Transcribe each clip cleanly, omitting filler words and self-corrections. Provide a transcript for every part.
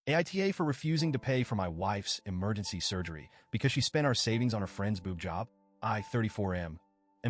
AITA for refusing to pay for my wife's emergency surgery because she spent our savings on her friend's boob job. I, 34 am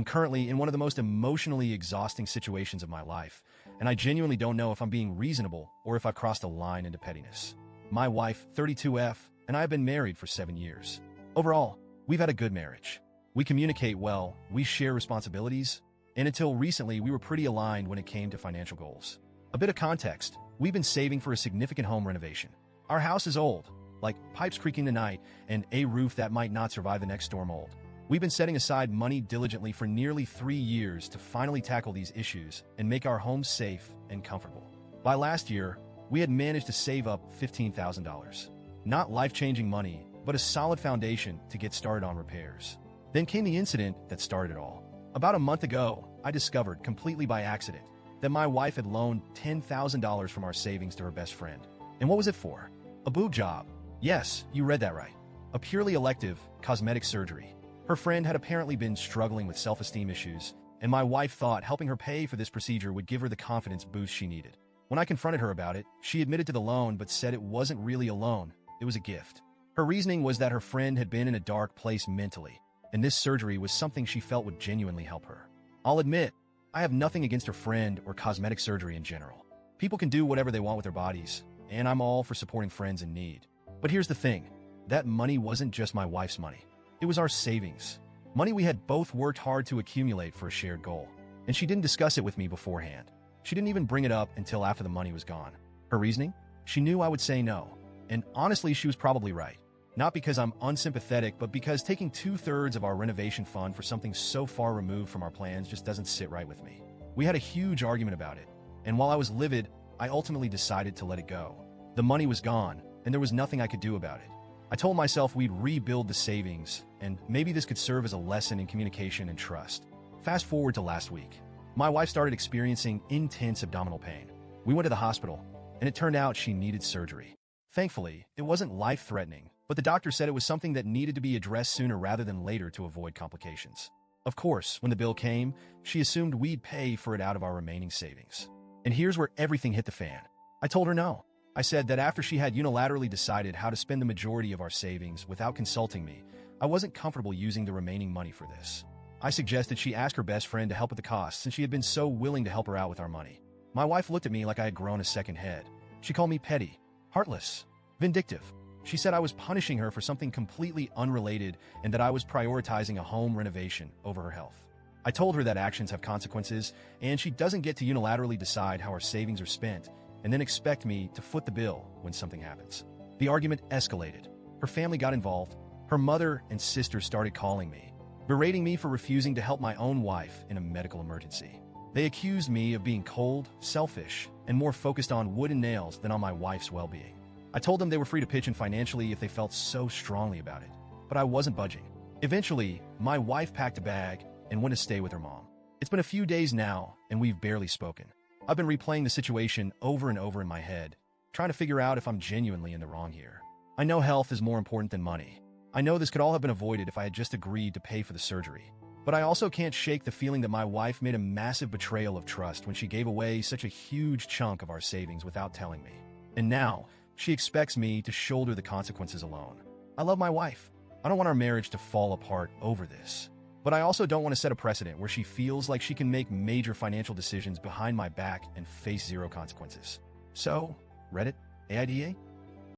currently in one of the most emotionally exhausting situations of my life, and I genuinely don't know if I'm being reasonable or if I've crossed a line into pettiness. My wife, 32F, and I have been married for 7 years. Overall, we've had a good marriage. We communicate well, we share responsibilities, and until recently we were pretty aligned when it came to financial goals. A bit of context, we've been saving for a significant home renovation. Our house is old, like pipes creaking tonight and a roof that might not survive the next storm old. We've been setting aside money diligently for nearly 3 years to finally tackle these issues and make our home safe and comfortable. By last year, we had managed to save up $15,000. Not life-changing money, but a solid foundation to get started on repairs. Then came the incident that started it all. About a month ago, I discovered, completely by accident, that my wife had loaned $10,000 from our savings to her best friend. And what was it for? A boob job. Yes, you read that right. A purely elective, cosmetic surgery. Her friend had apparently been struggling with self-esteem issues, and my wife thought helping her pay for this procedure would give her the confidence boost she needed. When I confronted her about it, she admitted to the loan but said it wasn't really a loan, it was a gift. Her reasoning was that her friend had been in a dark place mentally, and this surgery was something she felt would genuinely help her. I'll admit, I have nothing against her friend or cosmetic surgery in general. People can do whatever they want with their bodies, and I'm all for supporting friends in need. But here's the thing, that money wasn't just my wife's money. It was our savings. Money we had both worked hard to accumulate for a shared goal. And she didn't discuss it with me beforehand. She didn't even bring it up until after the money was gone. Her reasoning? She knew I would say no. And honestly, she was probably right. Not because I'm unsympathetic, but because taking 2/3 of our renovation fund for something so far removed from our plans just doesn't sit right with me. We had a huge argument about it. And while I was livid, I ultimately decided to let it go. The money was gone, and there was nothing I could do about it. I told myself we'd rebuild the savings, and maybe this could serve as a lesson in communication and trust. Fast forward to last week. My wife started experiencing intense abdominal pain. We went to the hospital, and it turned out she needed surgery. Thankfully, it wasn't life-threatening, but the doctor said it was something that needed to be addressed sooner rather than later to avoid complications. Of course, when the bill came, she assumed we'd pay for it out of our remaining savings. And here's where everything hit the fan. I told her no. I said that after she had unilaterally decided how to spend the majority of our savings without consulting me, I wasn't comfortable using the remaining money for this. I suggested she ask her best friend to help with the costs since she had been so willing to help her out with our money. My wife looked at me like I had grown a second head. She called me petty, heartless, vindictive. She said I was punishing her for something completely unrelated and that I was prioritizing a home renovation over her health. I told her that actions have consequences and she doesn't get to unilaterally decide how our savings are spent and then expect me to foot the bill when something happens. The argument escalated. Her family got involved. Her mother and sister started calling me, berating me for refusing to help my own wife in a medical emergency. They accused me of being cold, selfish, and more focused on wood and nails than on my wife's well-being. I told them they were free to pitch in financially if they felt so strongly about it, but I wasn't budging. Eventually, my wife packed a bag and went to stay with her mom. It's been a few days now, and we've barely spoken. I've been replaying the situation over and over in my head, trying to figure out if I'm genuinely in the wrong here. I know health is more important than money. I know this could all have been avoided if I had just agreed to pay for the surgery. But I also can't shake the feeling that my wife made a massive betrayal of trust when she gave away such a huge chunk of our savings without telling me. And now, she expects me to shoulder the consequences alone. I love my wife. I don't want our marriage to fall apart over this. But I also don't want to set a precedent where she feels like she can make major financial decisions behind my back and face zero consequences. So, Reddit, AIDA?